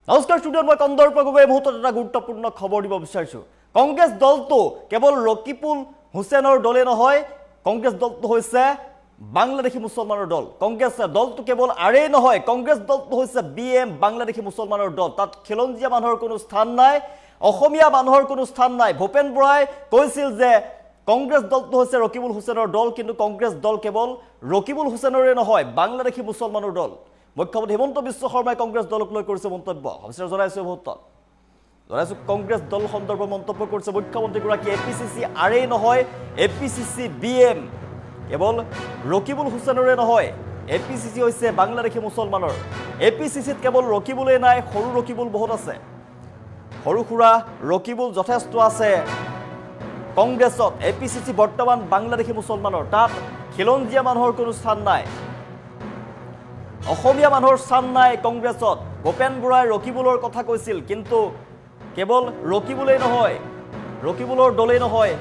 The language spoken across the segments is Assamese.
নমস্কাৰ ষ্টুডিঅ'ত মই কন্দৰ্প গগৈ মুহূৰ্তত এটা গুৰুত্বপূৰ্ণ খবৰ দিব বিচাৰিছোঁ। কংগ্ৰেছ দলটো কেৱল ৰকিবুল হুছেইনৰ দলে নহয়, কংগ্ৰেছ দলটো হৈছে বাংলাদেশী মুছলমানৰ দল। কংগ্ৰেছ দলটো কেৱল আৰেই নহয়, কংগ্ৰেছ দলটো হৈছে BM বাংলাদেশী মুছলমানৰ দল। তাত খিলঞ্জীয়া মানুহৰ কোনো স্থান নাই, অসমীয়া মানুহৰ কোনো স্থান নাই। ভূপেন বৰাই কৈছিল যে কংগ্ৰেছ দলটো হৈছে ৰকিবুল হুছেইনৰ দল, কিন্তু কংগ্ৰেছ দল কেৱল ৰকিবুল হুছেইনৰে নহয়, বাংলাদেশী মুছলমানৰ দল। মুখ্যমন্ত্ৰী হিমন্ত বিশ্ব শৰ্মাই কংগ্ৰেছ দলক লৈ কৰিছে মন্তব্য। অৱশ্যে জনাইছোঁ কংগ্ৰেছ দল সন্দৰ্ভত মন্তব্য কৰিছে মুখ্যমন্ত্ৰীগৰাকী। APCC আৰেই নহয়, APCC BM কেৱল ৰকিবুল হুছেইনৰে নহয়, APCC হৈছে বাংলাদেশী মুছলমানৰ। APCCত কেৱল ৰকিবুলেই নাই, সৰু ৰকিবুল বহুত আছে, সৰু সুৰা ৰকিবুল যথেষ্ট আছে কংগ্ৰেছত। APCC বৰ্তমান বাংলাদেশী মুছলমানৰ, তাত খিলঞ্জীয়া মানুহৰ কোনো স্থান নাই, অসমীয়া মানুহৰ স্থান নাই কংগ্ৰেছত। ভূপেন বৰাই ৰকিবুলৰ কথা কৈছিল, কিন্তু কেৱল ৰকিবুলেই নহয়, ৰকিবুলৰ দলেই নহয়,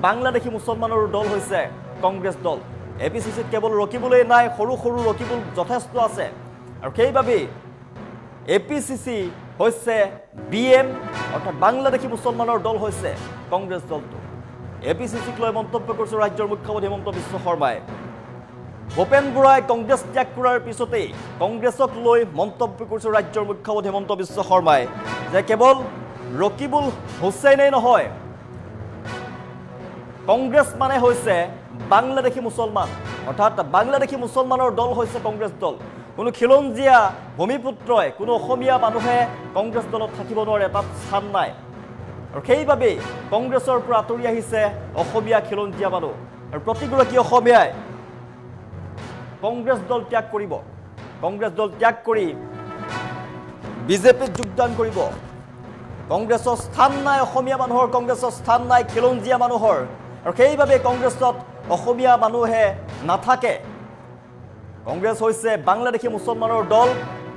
বাংলাদেশী মুছলমানৰ দল হৈছে কংগ্ৰেছ দল। APCCত কেৱল ৰকিবুলেই নাই, সৰু সৰু ৰকিবুল যথেষ্ট আছে, আৰু সেইবাবেই APCC হৈছে BM অৰ্থাৎ বাংলাদেশী মুছলমানৰ দল হৈছে কংগ্ৰেছ দলটো। APCCক লৈ মন্তব্য কৰিছে ৰাজ্যৰ মুখ্যমন্ত্ৰী হিমন্ত বিশ্ব শৰ্মাই। ভূপেন বৰাই কংগ্ৰেছ ত্যাগ কৰাৰ পিছতেই কংগ্ৰেছক লৈ মন্তব্য কৰিছে ৰাজ্যৰ মুখ্যমন্ত্ৰী হিমন্ত বিশ্ব শৰ্মাই যে কেৱল ৰকিবুল হুছেইনেই নহয়, কংগ্ৰেছ মানে হৈছে বাংলাদেশী মুছলমান, অৰ্থাৎ বাংলাদেশী মুছলমানৰ দল হৈছে কংগ্ৰেছ দল। কোনো খিলঞ্জীয়া ভূমিপুত্ৰই, কোনো অসমীয়া মানুহে কংগ্ৰেছ দলত থাকিব নোৱাৰে, তাত স্থান নাই। আৰু সেইবাবেই কংগ্ৰেছৰ পৰা আঁতৰি আহিছে অসমীয়া খিলঞ্জীয়া মানুহ, আৰু প্ৰতিগৰাকী অসমীয়াই কংগ্ৰেছ দল ত্যাগ কৰিব, কংগ্ৰেছ দল ত্যাগ কৰি বিজেপিত যোগদান কৰিব। কংগ্ৰেছৰ স্থান নাই, অসমীয়া মানুহৰ কংগ্ৰেছৰ স্থান নাই, খিলঞ্জীয়া মানুহৰ, আৰু সেইবাবে কংগ্ৰেছত অসমীয়া মানুহে নাথাকে। কংগ্ৰেছ হৈছে বাংলাদেশী মুছলমানৰ দল,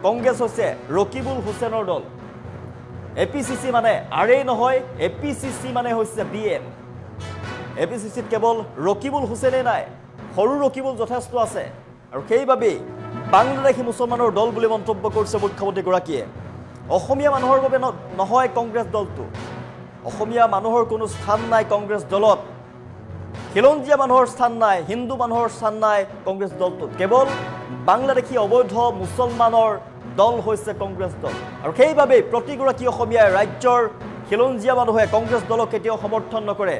কংগ্ৰেছ হৈছে ৰকিবুল হুছেইনৰ দল। APCC মানে আৰেই নহয়, APCC মানে হৈছে BM। APCCত কেৱল ৰকিবুল হুছেইনেই নাই, সৰু ৰকিবুল যথেষ্ট আছে, আৰু সেইবাবেই বাংলাদেশী মুছলমানৰ দল বুলি মন্তব্য কৰিছে মুখ্যমন্ত্ৰীগৰাকীয়ে। অসমীয়া মানুহৰ বাবে নহয় কংগ্ৰেছ দলটো, অসমীয়া মানুহৰ কোনো স্থান নাই কংগ্ৰেছ দলত, খিলঞ্জীয়া মানুহৰ স্থান নাই, হিন্দু মানুহৰ স্থান নাই কংগ্ৰেছ দলটোত। কেৱল বাংলাদেশী অবৈধ মুছলমানৰ দল হৈছে কংগ্ৰেছ দল, আৰু সেইবাবেই প্ৰতিগৰাকী অসমীয়াই, ৰাজ্যৰ খিলঞ্জীয়া মানুহে কংগ্ৰেছ দলক কেতিয়াও সমৰ্থন নকৰে,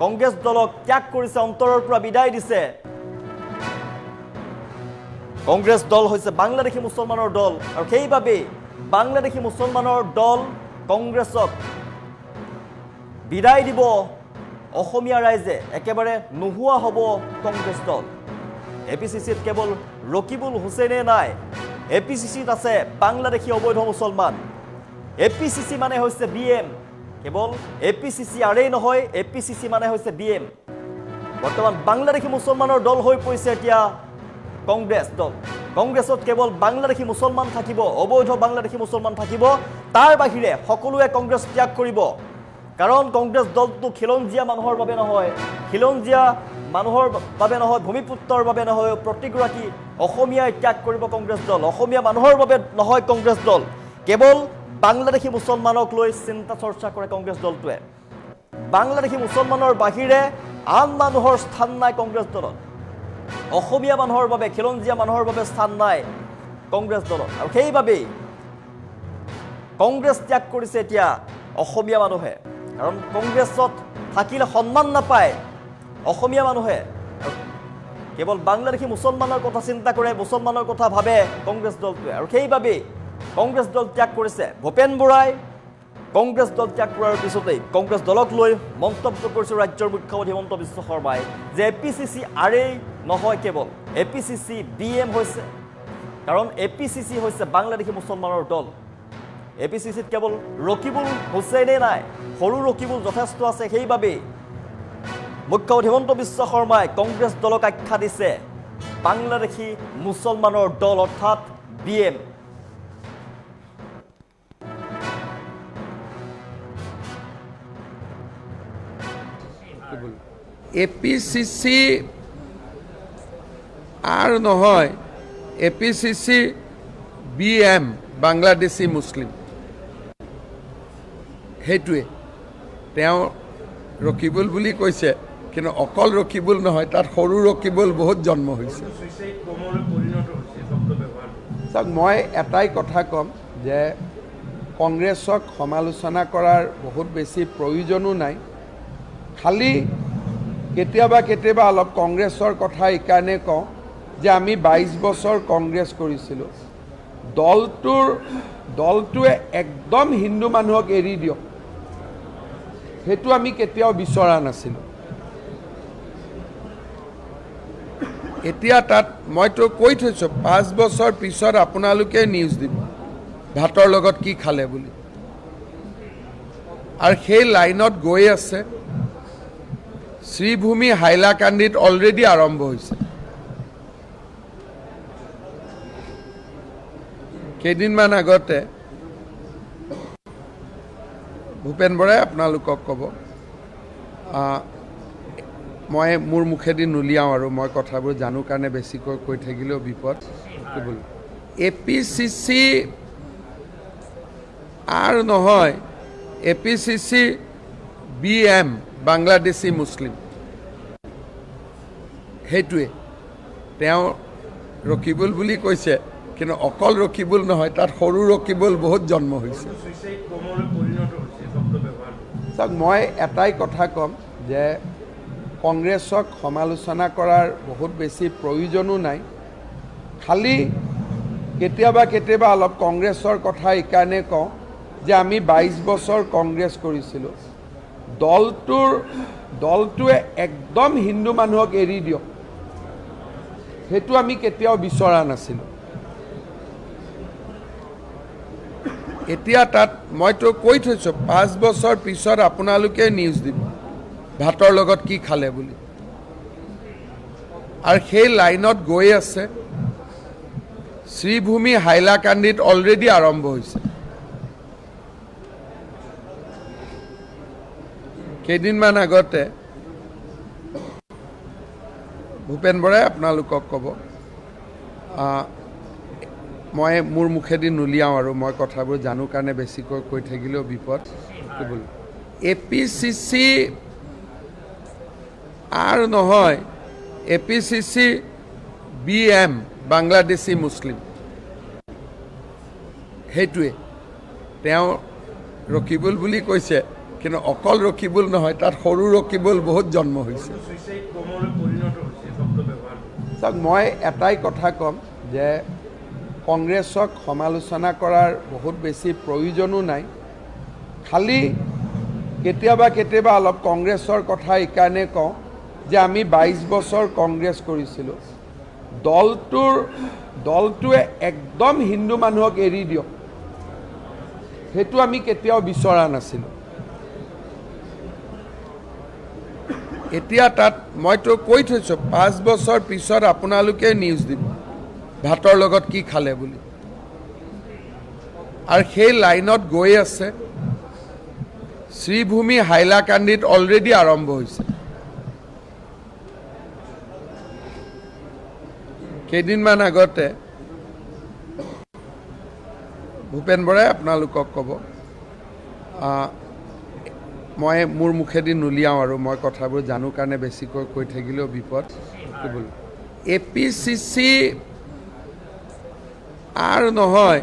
কংগ্ৰেছ দলক ত্যাগ কৰিছে, অন্তৰৰ পৰা বিদায় দিছে। কংগ্ৰেছ দল হৈছে বাংলাদেশী মুছলমানৰ দল, আৰু সেইবাবেই বাংলাদেশী মুছলমানৰ দল কংগ্ৰেছক বিদায় দিব অসমীয়া ৰাইজে, একেবাৰে নোহোৱা হ'ব কংগ্ৰেছ দল। APCCত কেৱল ৰকিবুল হুছেইনে নাই, APCCত আছে বাংলাদেশী অবৈধ মুছলমান। APCC মানে হৈছে BM, কেৱল APCC আৰেই নহয়, APCC মানে হৈছে BM। বৰ্তমান বাংলাদেশী মুছলমানৰ দল হৈ পৰিছে এতিয়া কংগ্ৰেছ দল। কংগ্ৰেছত কেৱল বাংলাদেশী মুছলমান থাকিব, অবৈধ বাংলাদেশী মুছলমান থাকিব, তাৰ বাহিৰে সকলোৱে কংগ্ৰেছ ত্যাগ কৰিব। কাৰণ কংগ্ৰেছ দলটো খিলঞ্জীয়া মানুহৰ বাবে নহয়, খিলঞ্জীয়া মানুহৰ বাবে নহয়, ভূমিপুত্ৰৰ বাবে নহয়, প্ৰতিগৰাকী অসমীয়াই ত্যাগ কৰিব কংগ্ৰেছ দল। অসমীয়া মানুহৰ বাবে নহয় কংগ্ৰেছ দল, কেৱল বাংলাদেশী মুছলমানক লৈ চিন্তা চৰ্চা কৰে কংগ্ৰেছ দলটোৱে। বাংলাদেশী মুছলমানৰ বাহিৰে আন মানুহৰ স্থান নাই কংগ্ৰেছ দলত, অসমীয়া মানুহৰ বাবে, খিলঞ্জীয়া মানুহৰ বাবে স্থান নাই কংগ্ৰেছ দলত, আৰু সেইবাবেই কংগ্ৰেছ ত্যাগ কৰিছে এতিয়া অসমীয়া মানুহে। কাৰণ কংগ্ৰেছত থাকিলে সন্মান নাপায় অসমীয়া মানুহে, কেৱল বাংলাদেশী মুছলমানৰ কথা চিন্তা কৰে, মুছলমানৰ কথা ভাবে কংগ্ৰেছ দলটোৱে, আৰু সেইবাবেই কংগ্ৰেছ দল ত্যাগ কৰিছে ভূপেন বৰাই। কংগ্ৰেছ দল ত্যাগ কৰাৰ পিছতেই কংগ্ৰেছ দলক লৈ মন্তব্য কৰিছে ৰাজ্যৰ মুখ্যমন্ত্ৰী হিমন্ত বিশ্ব শৰ্মাই যে APCC আৰেই নহয়, কেৱল APCC BM হৈছে, কাৰণ APCC হৈছে বাংলাদেশী মুছলমানৰ দল। APCCত কেৱল ৰকিবুল হুছেইনেই নাই, সৰু ৰকিবুল যথেষ্ট আছে। সেইবাবেই মুখ্যমন্ত্ৰী হিমন্ত বিশ্ব শৰ্মাই কংগ্ৰেছ দলক আখ্যা দিছে বাংলাদেশী মুছলমানৰ দল, অৰ্থাৎ BM। APCC আৰ নহয়, APCC BM বাংলাদেশী মুছলিম সেইটোৱে তেওঁ ৰকিবুল বুলি কৈছে, কিন্তু অকল ৰকিবুল নহয়, তাত সৰু ৰকিবুল বহুত জন্ম হৈছে। চাওক, মই এটাই কথা ক'ম যে কংগ্ৰেছক সমালোচনা কৰাৰ বহুত বেছি প্ৰয়োজনো নাই। খালি কেতিয়াবা কেতিয়াবা অলপ কংগ্ৰেছৰ কথা এইকাৰণে কওঁ যে আমি 22 বছৰ কংগ্ৰেছ কৰিছিলোঁ। দলটোৱে একদম হিন্দু মানুহক এৰি দিয়ক, সেইটো আমি কেতিয়াও বিচৰা নাছিলোঁ। এতিয়া তাত মইতো কৈ থৈছোঁ 5 বছৰ পিছত আপোনালোকে নিউজ দিব ভাতৰ লগত কি খালে বুলি, আৰু সেই লাইনত গৈ আছে। শ্ৰীভূমি হাইলাকান্দিত অলৰেডি আৰম্ভ হৈছে। কেইদিনমান আগতে ভূপেন বৰাই আপোনালোকক ক'ব, মই মোৰ মুখেদি নুলিয়াওঁ আৰু মই কথাবোৰ জানো কাৰণে বেছিকৈ কৈ থাকিলেও বিপদ। APCC আৰু নহয়, APCC BM বাংলাদেশী মুছলিম সেইটোৱে তেওঁ ৰকিবুল বুলি কৈছে, কিন্তু অকল ৰকিবুল নহয়, তাত সৰু ৰকিবুল বহুত জন্ম হৈছে। চাওক, মই এটাই কথা ক'ম যে কংগ্ৰেছক সমালোচনা কৰাৰ বহুত বেছি প্ৰয়োজনো নাই। খালি কেতিয়াবা কেতিয়াবা অলপ কংগ্ৰেছৰ কথা এইকাৰণে কওঁ যে আমি 22 বছৰ কংগ্ৰেছ কৰিছিলোঁ। দলটোৱে একদম হিন্দু মানুহক এৰি দিয়ক, সেইটো আমি কেতিয়াও বিচৰা নাছিলোঁ। এতিয়া তাত মইতো কৈ থৈছোঁ 5 বছৰ পিছত আপোনালোকে নিউজ দিব ভাতৰ লগত কি খালে বুলি, আৰু সেই লাইনত গৈ আছে। শ্ৰীভূমি হাইলাকান্দিত অলৰেডি আৰম্ভ হৈছে। কেইদিনমান আগতে ভূপেন বৰাই আপোনালোকক ক'ব, মই মোৰ মুখেদি নুলিয়াওঁ আৰু মই কথাবোৰ জানো কাৰণে বেছিকৈ কৈ থাকিলেও বিপদ। APCC আৰু নহয়, APCC BM বাংলাদেশী মুছলিম সেইটোৱে তেওঁ ৰকিবুল বুলি কৈছে, কিন্তু অকল ৰকিবুল নহয়, তাত সৰু ৰকিবুল বহুত জন্ম হৈছে। চাওক, মই এটাই কথা ক'ম যে কংগ্ৰেছক সমালোচনা কৰাৰ বহুত বেছি প্ৰয়োজনো নাই। খালি কেতিয়াবা কেতিয়াবা অলপ কংগ্ৰেছৰ কথা এইকাৰণে কওঁ যে আমি 22 বছৰ কংগ্ৰেছ কৰিছিলোঁ। দলটোৱে একদম হিন্দু মানুহক এৰি দিয়ক, সেইটো আমি কেতিয়াও বিচৰা নাছিলোঁ। এতিয়া তাত মইতো কৈ থৈছোঁ 5 বছৰ পিছত আপোনালোকে নিউজ দিব ভাতৰ লগত কি খালে বুলি, আৰু সেই লাইনত গৈ আছে। শ্ৰীভূমি হাইলাকান্দিত অলৰেডি আৰম্ভ হৈছে। কেইদিনমান আগতে ভূপেন বৰাই আপোনালোকক ক'ব, মই মোৰ মুখেদি নুলিয়াওঁ আৰু মই কথাবোৰ জানো কাৰণে বেছিকৈ কৈ থাকিলেও বিপদ। APCC আৰু নহয়,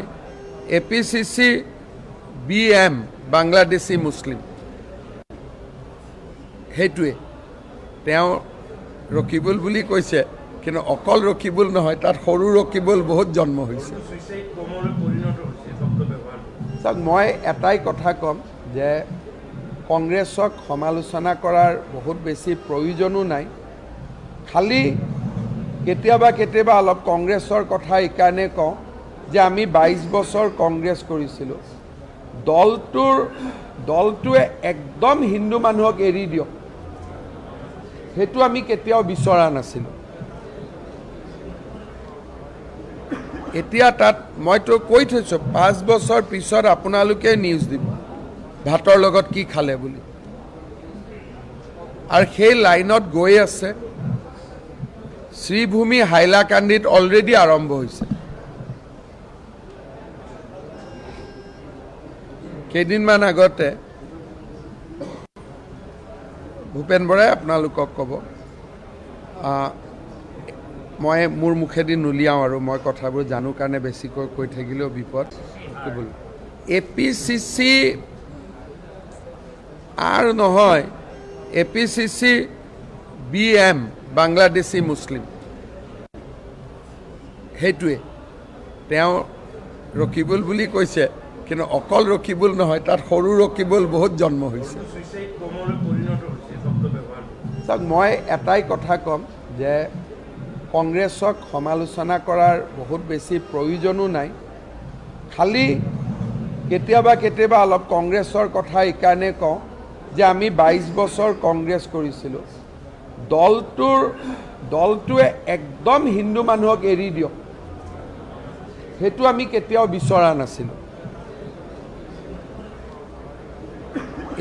APCC BM বাংলাদেশী মুছলিম সেইটোৱে তেওঁ ৰকিবুল বুলি কৈছে, কিন্তু অকল ৰকিবুল নহয়, তাত সৰু ৰকিবুল বহুত জন্ম হৈছে। চাওক, মই এটাই কথা ক'ম যে কংগ্ৰেছক সমালোচনা কৰাৰ বহুত বেছি প্ৰয়োজনো নাই। খালি কেতিয়াবা কেতিয়াবা অলপ কংগ্ৰেছৰ কথা এইকাৰণে কওঁ যে আমি 22 বছৰ কংগ্ৰেছ কৰিছিলোঁ। দলটোৱে একদম হিন্দু মানুহক এৰি দিয়ক, সেইটো আমি কেতিয়াও বিচৰা নাছিলোঁ। এতিয়া তাত মইতো কৈ থৈছোঁ 5 বছৰ পিছত আপোনালোকে নিউজ দিব ভাতৰ লগত কি খালে বুলি, আৰু সেই লাইনত গৈ আছে। শ্ৰীভূমি হাইলাকান্দিত অলৰেডি আৰম্ভ হৈছে। কেইদিনমান আগতে ভূপেন বৰাই আপোনালোকক ক'ব, মই মোৰ মুখেদি নুলিয়াওঁ আৰু মই কথাবোৰ জানো কাৰণে বেছিকৈ কৈ থাকিলেও বিপদ। APCC আৰু নহয়, APCC BM বাংলাদেশী মুছলিম, সেইটোৱে তেওঁ ৰকিবুল বুলি কৈছে, কিন্তু অকল ৰকিবুল নহয়, তাত সৰু ৰকিবুল বহুত জন্ম হৈছে। চাওক, মই এটাই কথা ক'ম যে কংগ্ৰেছক সমালোচনা কৰাৰ বহুত বেছি প্ৰয়োজনো নাই। খালি কেতিয়াবা কেতিয়াবা অলপ কংগ্ৰেছৰ কথা এইকাৰণে কওঁ যে আমি 22 বছৰ কংগ্ৰেছ কৰিছিলোঁ। দলটোৱে একদম হিন্দু মানুহক এৰি দিয়ক, সেইটো আমি কেতিয়াও বিচৰা নাছিলোঁ।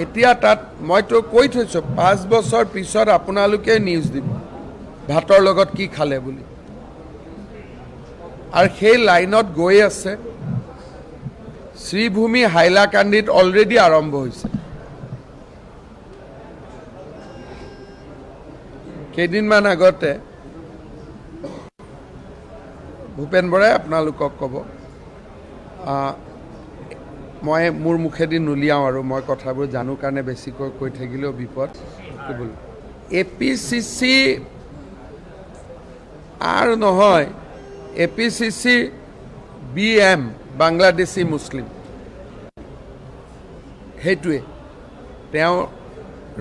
এতিয়া তাত মইতো কৈ থৈছোঁ 5 বছৰ পিছত আপোনালোকে নিউজ দিব ভাতৰ লগত কি খালে বুলি, আৰু সেই লাইনত গৈ আছে। শ্ৰীভূমি হাইলাকান্দিত অলৰেডি আৰম্ভ হৈছে। কেইদিনমান আগতে ভূপেন বৰাই আপোনালোকক ক'ব, মই মোৰ মুখেদি নুলিয়াওঁ আৰু মই কথাবোৰ জানো কাৰণে বেছিকৈ কৈ থাকিলেও বিপদ। APCC আৰু নহয়, APCC BM বাংলাদেশী মুছলিম, সেইটোৱে তেওঁ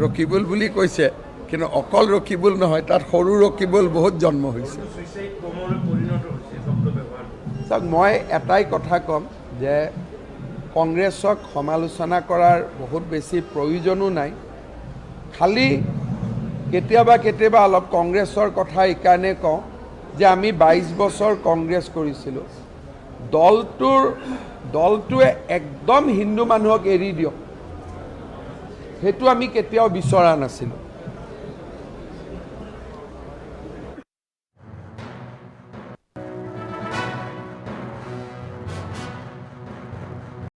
ৰকিবুল বুলি কৈছে, কিন্তু অকল ৰকিবুল নহয়, তাত সৰু ৰকিবুল বহুত জন্ম হৈছে। চাওক, মই এটাই কথা ক'ম যে কংগ্ৰেছক সমালোচনা কৰাৰ বহুত বেছি প্ৰয়োজনো নাই। খালি কেতিয়াবা কেতিয়াবা অলপ কংগ্ৰেছৰ কথা এইকাৰণে কওঁ যে আমি 22 বছৰ কংগ্ৰেছ কৰিছিলোঁ। দলটোৱে একদম হিন্দু মানুহক এৰি দিয়ক, সেইটো আমি কেতিয়াও বিচৰা নাছিলোঁ।